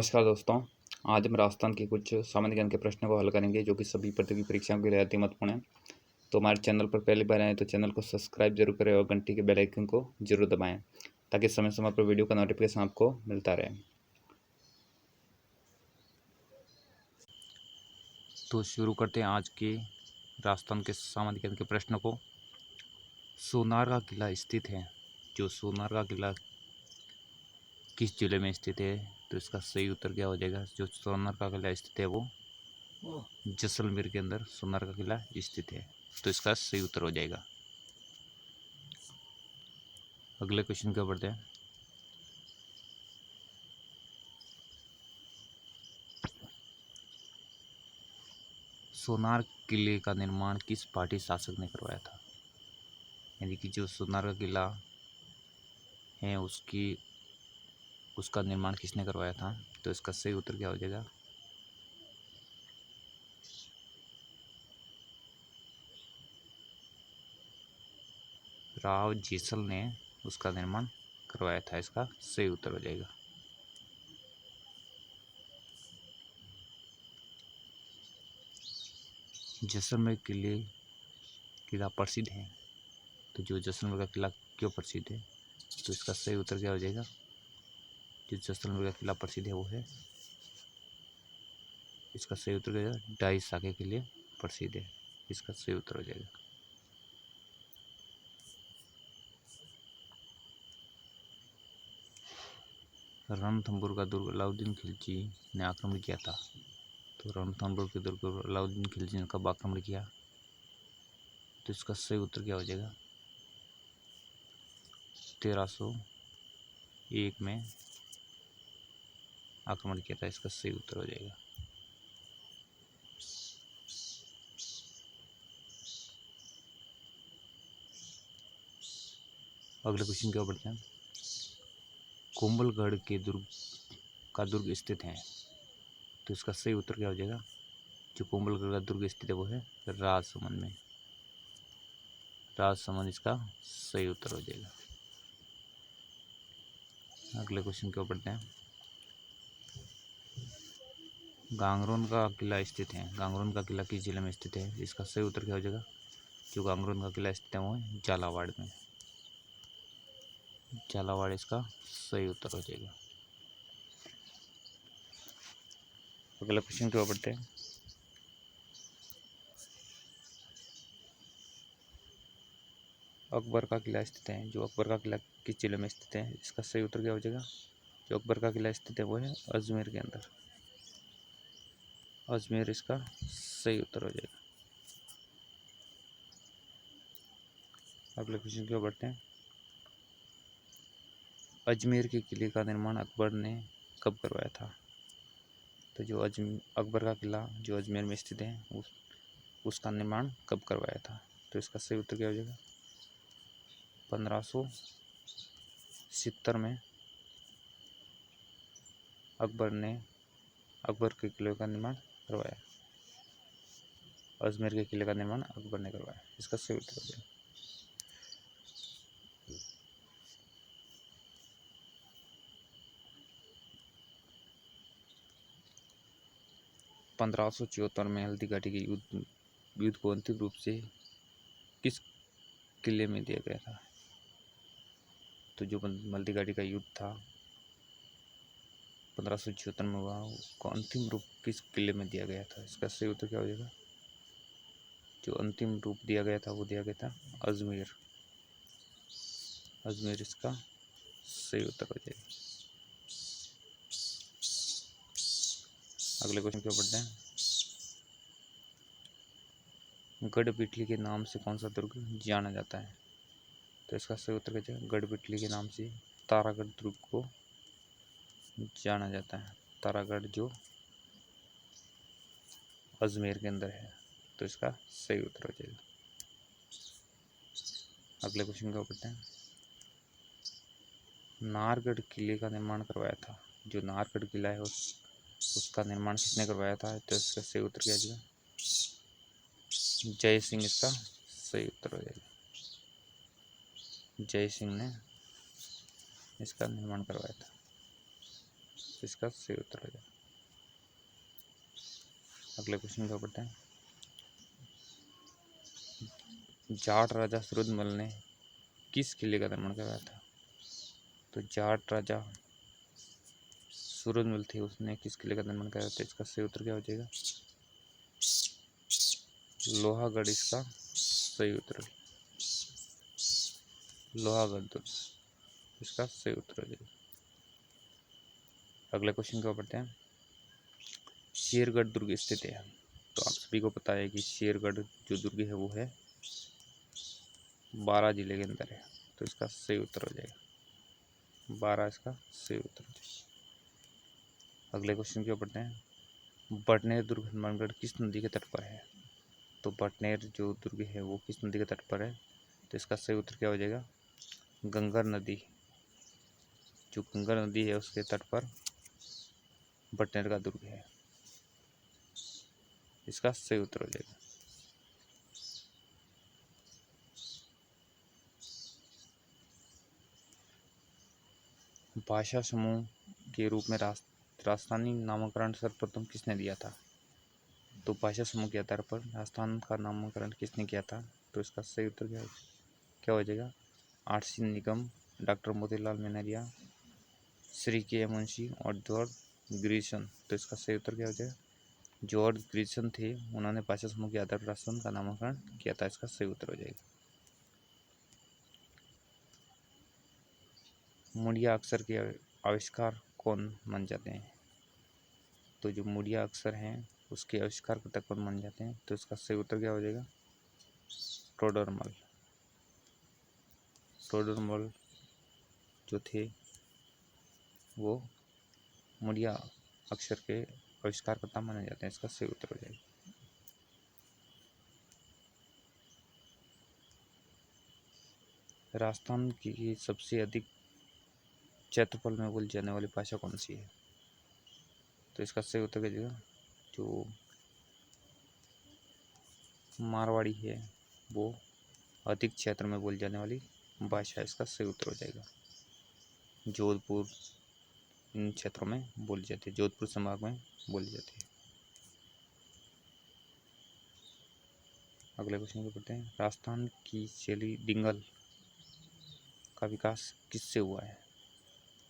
नमस्कार दोस्तों। आज हम राजस्थान के कुछ सामान्य ज्ञान के प्रश्नों को हल करेंगे जो कि सभी प्रतियोगी परीक्षाओं के लिए अति महत्वपूर्ण है। तो हमारे चैनल पर पहली बार आए तो चैनल को सब्सक्राइब जरूर करें और घंटी के बेल आइकन को जरूर दबाएं ताकि समय समय पर वीडियो का नोटिफिकेशन आपको मिलता रहे। तो शुरू करते हैं आज के राजस्थान के सामान्य ज्ञान के प्रश्नों को। सोनार का किला स्थित है। जो सोनार का किला किस जिले में स्थित है? तो इसका सही उत्तर क्या हो जाएगा? जो सोनार का किला स्थित है वो जैसलमेर के अंदर सोनार का किला स्थित है। तो इसका सही उत्तर हो जाएगा। अगले क्वेश्चन क्या बढ़ते हैं। सोनार किले का निर्माण किस पार्टी शासक ने करवाया था? यानी कि जो सोनार का किला है उसका निर्माण किसने करवाया था? तो इसका सही उत्तर क्या हो जाएगा? राव जेसल ने उसका निर्माण करवाया था। इसका सही उत्तर हो जाएगा। जैसलमेर किला प्रसिद्ध है। तो जो जैसलमेर का किला क्यों प्रसिद्ध है? तो इसका सही उत्तर क्या हो जाएगा? जो जैसलमेर का किला प्रसिद्ध है वो है, इसका सही उत्तर क्या हो जाएगा? डाई साके के लिए प्रसिद्ध है। इसका सही उत्तर हो जाएगा। रणथंभौर का दुर्ग अलाउद्दीन खिलजी ने आक्रमण किया था। तो रणथंभौर के दुर्ग पर अलाउद्दीन खिलजी ने कब आक्रमण किया? तो इसका सही उत्तर क्या हो जाएगा? 1301 में आक्रमण किया था। इसका सही उत्तर हो जाएगा। अगले क्वेश्चन की ओर बढ़ते हैं। कोंबलगढ़ के दुर्ग स्थित है। तो इसका सही उत्तर क्या हो जाएगा? जो कोंबलगढ़ का दुर्ग स्थित है वो है राजसमंद में। राजसमंद इसका सही उत्तर हो जाएगा। अगले क्वेश्चन की ओर बढ़ते हैं। गांगरोन का किला स्थित है। गांगरोन का किला किस जिले में स्थित है? इसका सही उत्तर क्या हो जाएगा? जो गांगरोन का किला स्थित है वो है झालावाड़ में। झालावाड़ इसका सही उत्तर हो जाएगा। अगला क्वेश्चन की ओर बढ़ते हैं। अकबर का किला स्थित है। जो अकबर का किला किस जिले में स्थित है? इसका सही उत्तर क्या हो जाएगा? जो अकबर का किला स्थित है वो है अजमेर के अंदर। अजमेर इसका सही उत्तर हो जाएगा। अगले क्वेश्चन की ओर बढ़ते हैं। अजमेर के किले का निर्माण अकबर ने कब करवाया था? तो जो अकबर का किला जो अजमेर में स्थित है उसका निर्माण कब करवाया था? तो इसका सही उत्तर क्या हो जाएगा? 1570 में अकबर के किले का निर्माण करवाया। अजमेर के किले का निर्माण अकबर ने करवाया। इसका सही उत्तर हो जाएगा। 1574 में हल्दी घाटी के युद्ध को अंतिम रूप से किस किले में दिया गया था? तो जो हल्दी घाटी का युद्ध था 1574 में हुआ, उसको अंतिम रूप किस किले में दिया गया था? इसका सही उत्तर क्या हो जाएगा? जो अंतिम रूप दिया गया था वो दिया गया था अजमेर। अजमेर इसका सही उत्तर हो जाएगा। अगले क्वेश्चन क्या पढ़ते हैं। गढ़पिटली के नाम से कौन सा दुर्ग जाना जाता है? तो इसका सही उत्तर क्या है? गढ़पिटली के नाम से तारागढ़ दुर्ग को जाना जाता है। तारागढ़ जो अजमेर के अंदर है। तो इसका सही उत्तर हो जाएगा। अगले क्वेश्चन का पढ़ते हैं। नाहरगढ़ किले का निर्माण करवाया था। जो नाहरगढ़ किला है उसका निर्माण किसने करवाया था? तो इसका सही उत्तर क्या जाएगा? जय सिंह इसका सही उत्तर हो जाएगा। जय सिंह ने इसका निर्माण करवाया था। तो इसका सही उत्तर हो जाएगा। अगले क्वेश्चन को पढ़ते हैं। जाट राजा सूरजमल ने किस किले का निर्माण कराया था? तो जाट राजा सूरजमल थे, उसने किस किले का निर्माण कराया था? इसका सही उत्तर क्या हो जाएगा? लोहागढ़ इसका सही उत्तर है। लोहागढ़ दुर्ग इसका सही उत्तर हो जाएगा। अगले क्वेश्चन को पढ़ते हैं। शेरगढ़ दुर्ग स्थित है, तो आप सभी को पता है कि शेरगढ़ जो दुर्ग है वो है 12 जिले के अंदर है, तो इसका सही उत्तर हो जाएगा 12 इसका सही उत्तर हो जाएगा। अगले क्वेश्चन को पढ़ते हैं। बटनेर दुर्ग हनुमानगढ़ किस नदी के तट पर है? तो बटनेर जो दुर्ग है वो किस नदी के तट पर है? तो इसका सही उत्तर क्या हो जाएगा? गंगर नदी, जो गंगा नदी है उसके तट पर बटनेर का दुर्ग है, इसका सही उत्तर हो जाएगा। भाषा समूह के रूप में राजस्थानी नामकरण सर्वप्रथम किसने दिया था? तो भाषा समूह के आधार पर राजस्थान का नामकरण किसने किया था? तो इसका सही उत्तर क्या हो जाएगा? आर.सी. निगम, डॉक्टर मोतीलाल मेहनरिया, श्री के मुंशी और जॉर्ज ग्रिसन। तो इसका सही उत्तर क्या हो जाएगा? जॉर्ज ग्रिसन थे, उन्होंने भाषा समूह के आधार पर राजस्थान का नामकरण किया था, इसका सही उत्तर हो जाएगा। मुड़िया अक्षर के आविष्कार कौन मान जाते हैं? तो जो मुड़िया अक्षर हैं उसके आविष्कारकर्ता कौन मान जाते हैं? तो इसका सही उत्तर क्या हो जाएगा? टोडरमल। टोडरमल जो थे वो मुड़िया अक्षर के आविष्कारकर्ता माने जाते हैं, इसका सही उत्तर हो जाएगा। राजस्थान की सबसे अधिक क्षेत्रफल में बोली जाने वाली भाषा कौन सी है? तो इसका सही उत्तर क्या जाएगा? जो मारवाड़ी है वो अधिक क्षेत्र में बोली जाने वाली भाषा है, इसका सही उत्तर हो जाएगा। जोधपुर इन क्षेत्रों में बोली जाती है, जोधपुर संभाग में बोली जाती है। अगले क्वेश्चन को पढ़ते हैं। राजस्थान की शैली डिंगल का विकास किससे हुआ है?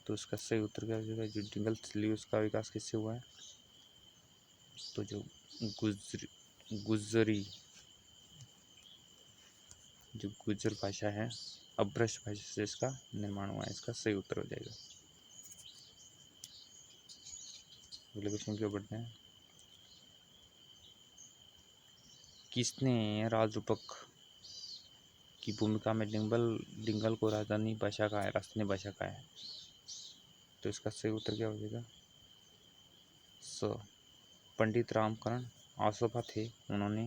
तो इसका सही उत्तर क्या हो जाएगा? जो डिंगल शैली उसका विकास किससे हुआ है? तो जो गुजरी जो गुजर भाषा है, अभ्रष्ट भाषा से इसका निर्माण हुआ है, इसका सही उत्तर हो जाएगा। अगले क्वेश्चन की ओर बढ़ते हैं। किसने राजरूपक की भूमिका में डिंगल को राजधानी भाषा का है, राजधानी भाषा का है? तो इसका सही उत्तर क्या हो जाएगा? पंडित रामकरण आसोपा थे, उन्होंने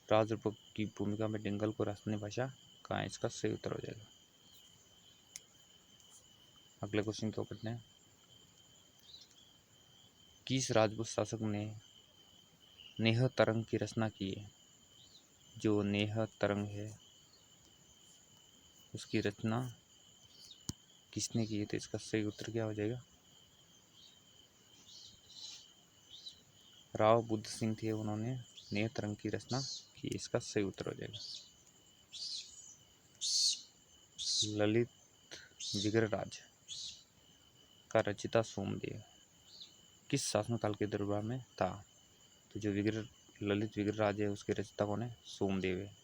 राजरूपक की भूमिका में डिंगल को राजधानी भाषा का है, इसका सही उत्तर हो जाएगा। अगले क्वेश्चन को पढ़ते हैं। किस राजपूत शासक ने नेह तरंग की रचना की है? जो नेह तरंग है उसकी रचना किसने की है? तो इसका सही उत्तर क्या हो जाएगा? राव बुद्ध सिंह थे, उन्होंने नेह तरंग की रचना की, इसका सही उत्तर हो जाएगा। ललित विग्रहराज का रचिता सोमदेव किस शासनकाल के दरबार में था? तो जो ललित विग्रहराज है उसके रचिता कौन है? सोमदेव है,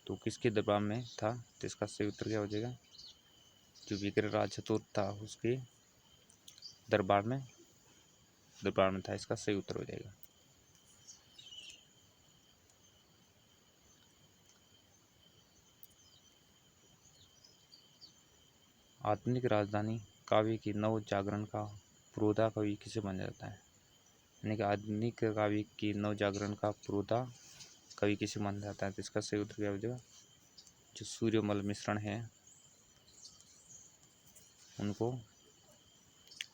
तो किसके दरबार में था? तो इसका सही उत्तर क्या हो जाएगा? जो विग्रहराज चतुर्थ था उसके दरबार में था, इसका सही उत्तर हो जाएगा। आधुनिक राजधानी काव्य की नव जागरण का पुरोधा कवि किसे माना जाता है? यानी कि आधुनिक काव्य की नव जागरण का पुरोधा कवि किसे माना जाता है? तो इसका सही उत्तर क्या हो जाएगा? जो सूर्यमल मिश्रण है उनको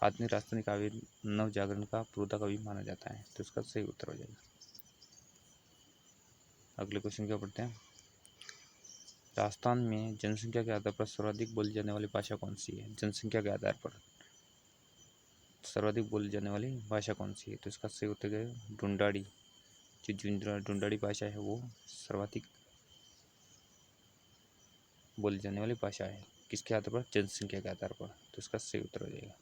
आधुनिक राजस्थानी काव्य नव जागरण का पुरोधा कवि माना जाता है, तो इसका सही उत्तर हो जाएगा। अगले क्वेश्चन क्या पढ़ते हैं। राजस्थान में जनसंख्या के आधार पर सर्वाधिक बोली जाने वाली भाषा कौन सी है? जनसंख्या के आधार पर सर्वाधिक बोली जाने वाली भाषा कौन सी है? तो इसका सही उत्तर है ढूंढाड़ी। जो ढूंढाड़ी भाषा है वो सर्वाधिक बोली जाने वाली भाषा है। किसके आधार पर? जनसंख्या के आधार पर। तो इसका सही उत्तर हो जाएगा।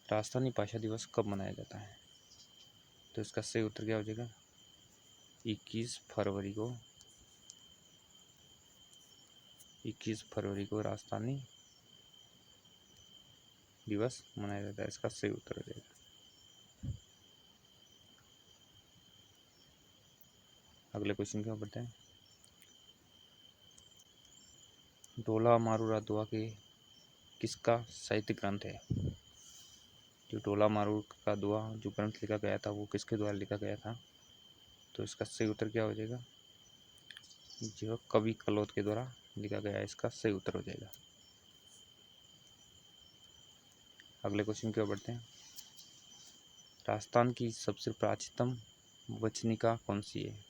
राजस्थानी भाषा दिवस कब मनाया जाता है? तो इसका सही उत्तर क्या हो जाएगा? 21 फरवरी को 21 फरवरी को राजस्थानी दिवस मनाया जाता है। इसका सही उत्तर हो जाएगा। अगले क्वेश्चन की ओर बढ़ते हैं। ढोला मारूरा दुआ के किसका साहित्य ग्रंथ है? जो ढोला मारूर का दुआ जो ग्रंथ लिखा गया था वो किसके द्वारा लिखा गया था? तो इसका सही उत्तर क्या हो जाएगा? जो कवि कलोत के द्वारा लिखा गया है। इसका सही उत्तर हो जाएगा। अगले क्वेश्चन की ओर बढ़ते हैं। राजस्थान की सबसे प्राचीनतम वचनिका कौन सी है?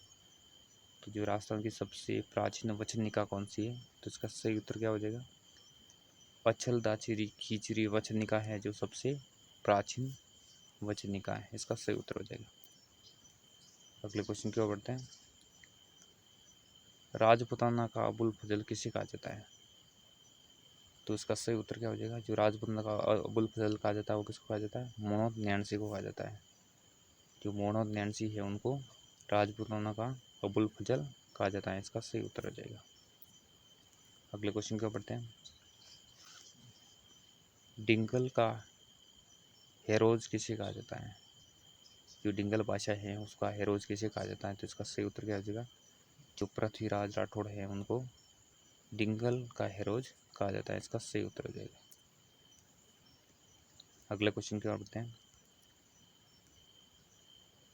तो जो राजस्थान की सबसे प्राचीन वचनिका कौन सी है? तो इसका सही उत्तर क्या हो जाएगा? पच्छल दाचिरी खीचरी वचनिका है जो सबसे प्राचीन वचनिका है। इसका सही उत्तर हो जाएगा। अगले क्वेश्चन की ओर बढ़ते हैं। राजपुताना का अबुल फजल किसे कहा जाता है? तो इसका सही उत्तर क्या हो जाएगा? जो राजपुताना का अबुल फजल कहा जाता है वो किसको कहा जाता है? मोहम्मद नैन्सी को कहा जाता है। जो मोहम्मद नैन्सी है उनको राजपुताना का अबुल फजल कहा जाता है। इसका सही उत्तर हो जाएगा। अगले क्वेश्चन की ओर बढ़ते हैं। डिंगल का हेरोज किसे कहा जाता है? जो डिंगल भाषा है उसका हेरोज किसे कहा जाता है? तो इसका सही उत्तर क्या हो जाएगा? जो पृथ्वीराज राठौड़ है उनको डिंगल का हेरोज कहा जाता है। इसका सही उत्तर हो जाएगा। अगले क्वेश्चन की ओर बढ़ते हैं।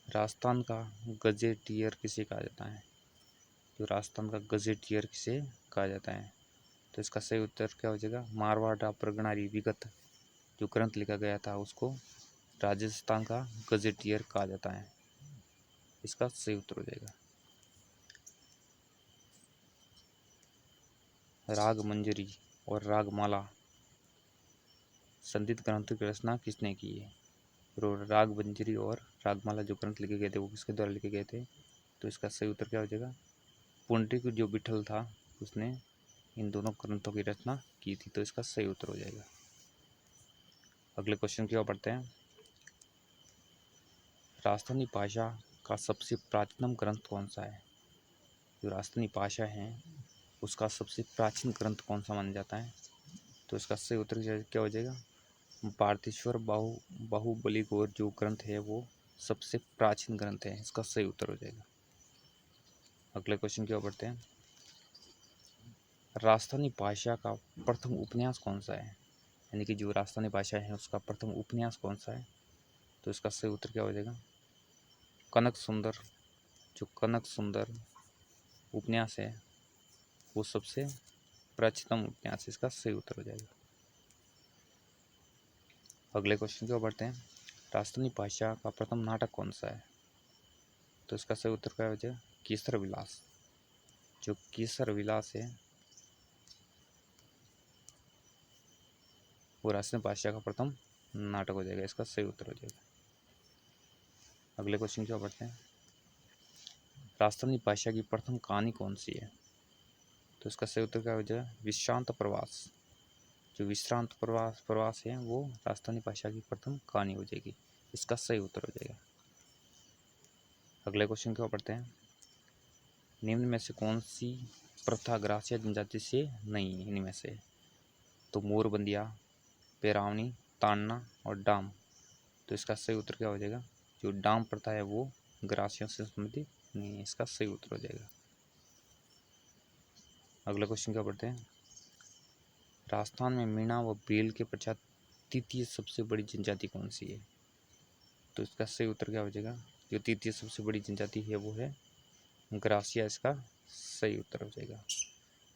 राजस्थान का गजेटियर किसे कहा जाता है? जो राजस्थान का गजेटियर किसे कहा जाता है? तो इसका सही उत्तर क्या हो जाएगा? मारवाड़ा प्रगणारी विगत जो ग्रंथ लिखा गया था उसको राजस्थान का गजेटियर कहा जाता है। इसका सही उत्तर हो जाएगा। राग मंजरी और रागमाला संधित ग्रंथों की रचना किसने की है? राग मंजरी और रागमाला जो ग्रंथ लिखे गए थे वो किसके द्वारा लिखे गए थे? तो इसका सही उत्तर क्या हो जाएगा? पुंडरीक जो विठल था उसने इन दोनों ग्रंथों की रचना की थी। तो इसका सही उत्तर हो जाएगा। अगले क्वेश्चन की ओर बढ़ते हैं। राजस्थानी भाषा का सबसे प्राचीनतम ग्रंथ कौन सा है? जो राजस्थानी भाषा है उसका सबसे प्राचीन ग्रंथ कौन सा माना जाता है? तो इसका सही उत्तर क्या हो जाएगा? भारतेश्वर बाहुबली गौर जो ग्रंथ है वो सबसे प्राचीन ग्रंथ है। इसका सही उत्तर हो जाएगा। अगले क्वेश्चन की ओर बढ़ते हैं। राजस्थानी भाषा का प्रथम उपन्यास कौन सा है? यानी कि जो राजस्थानी भाषा है उसका प्रथम उपन्यास कौन सा है? तो इसका सही उत्तर क्या हो जाएगा? कनक सुंदर जो कनक सुंदर उपन्यास है वो सबसे प्राचीनतम उपन्यास। इसका सही उत्तर हो जाएगा। अगले क्वेश्चन की ओर बढ़ते हैं। राजस्थानी भाषा का प्रथम नाटक कौन सा है? तो इसका सही उत्तर क्या हो जाएगा? केसर विलास। जो केसर विलास है वो राजस्थानी भाषा का प्रथम नाटक हो जाएगा। इसका सही उत्तर हो जाएगा। अगले क्वेश्चन की ओर बढ़ते हैं। राजस्थानी भाषा की प्रथम कहानी कौन सी है? तो इसका सही उत्तर क्या हो जाएगा? विश्रांत प्रवास। जो विश्रांत प्रवास है वो राजस्थानी भाषा की प्रथम कहानी हो जाएगी। इसका सही उत्तर हो जाएगा। अगले क्वेश्चन की ओर बढ़ते हैं। निम्न में से कौन सी प्रथा ग्रासिया जनजाति से नहीं है? इनमें से तो मोरबंदिया, पेरावनी, ताड़ना और डाम। तो इसका सही उत्तर क्या हो जाएगा? जो डाम प्रथा है वो ग्रासियों से संबंधित नहीं है। इसका सही उत्तर हो जाएगा। अगला क्वेश्चन क्या बढ़ते हैं। राजस्थान में मीणा व बेल के पश्चात तृतीय सबसे बड़ी जनजाति कौन सी है? तो इसका सही उत्तर क्या हो जाएगा? जो तृतीय सबसे बड़ी जनजाति है वो है ग्रासिया। इसका सही उत्तर हो जाएगा।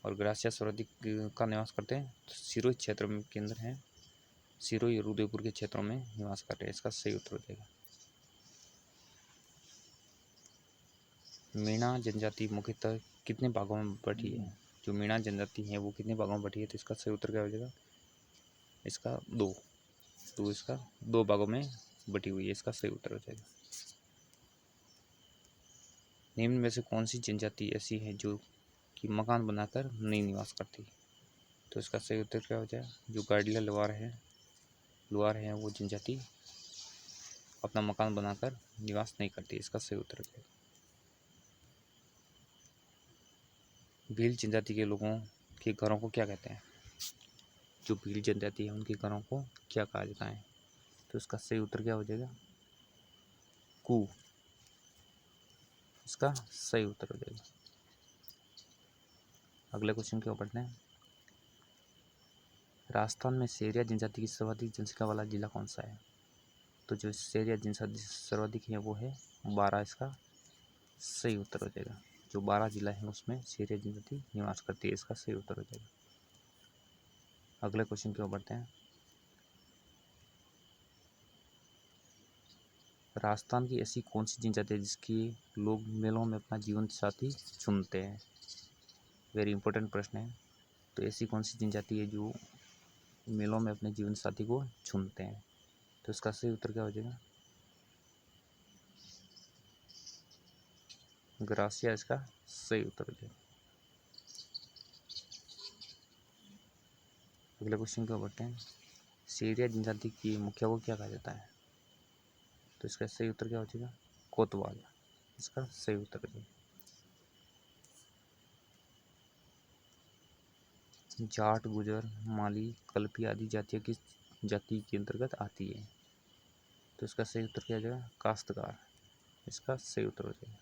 और ग्रासिया सर्वाधिक का निवास करते हैं तो सिरोही क्षेत्र में के अंदर है। सिरोही और उदयपुर के क्षेत्रों में निवास करते हैं। इसका सही उत्तर हो जाएगा। मीणा जनजाति मुख्यतः कितने भागों में बटी है? जो मीणा जनजाति है वो कितने भागों में बटी है? तो इसका सही उत्तर क्या हो जाएगा? इसका दो, तो इसका दो भागों में बटी हुई है, इसका सही उत्तर हो जाएगा। निम्न में से कौन सी जनजाति ऐसी है जो कि मकान बनाकर नहीं निवास करती? तो इसका सही उत्तर क्या हो जाएगा? जो गाड़िया लुआर है वो जनजाति अपना मकान बनाकर निवास नहीं करती, इसका सही उत्तर हो जाएगा। भील जनजाति के लोगों के घरों को क्या कहते हैं? जो भील जनजाति है उनके घरों को क्या कहा जाता है? तो इसका सही उत्तर क्या हो जाएगा? कू, इसका सही उत्तर हो जाएगा। अगले क्वेश्चन की ओर बढ़ते हैं। राजस्थान में सेरिया जनजाति की सर्वाधिक जनसंख्या वाला जिला कौन सा है? तो जो सेरिया जनजाति सर्वाधिक है वो है बारां, इसका सही उत्तर हो जाएगा। जो बारां जिला है उसमें सेरिया जनजाति निवास करती है, इसका सही उत्तर हो जाएगा। अगले क्वेश्चन की ओर बढ़ते हैं। राजस्थान की ऐसी कौन सी जनजाति है जिसकी लोग मेलों में अपना जीवन साथी चुनते हैं? वेरी इंपॉर्टेंट प्रश्न है। तो ऐसी कौन सी जनजाति है जो मेलों में अपने जीवन साथी को चुनते हैं? तो इसका सही उत्तर क्या हो जाएगा? ग्रासिया, इसका सही उत्तर हो जाएगा। अगले क्वेश्चन को बढ़ते हैं। सेरिया जनजाति की मुखिया को क्या कहा जाता है? तो इसका सही उत्तर क्या हो जाएगा? कोतवाल, इसका सही उत्तर हो जाएगा। जाट, गुजर, माली, कल्पी आदि जातियों की जाति के अंतर्गत आती है, तो इसका सही उत्तर क्या हो जाएगा? काश्तकार, इसका सही उत्तर हो जाएगा।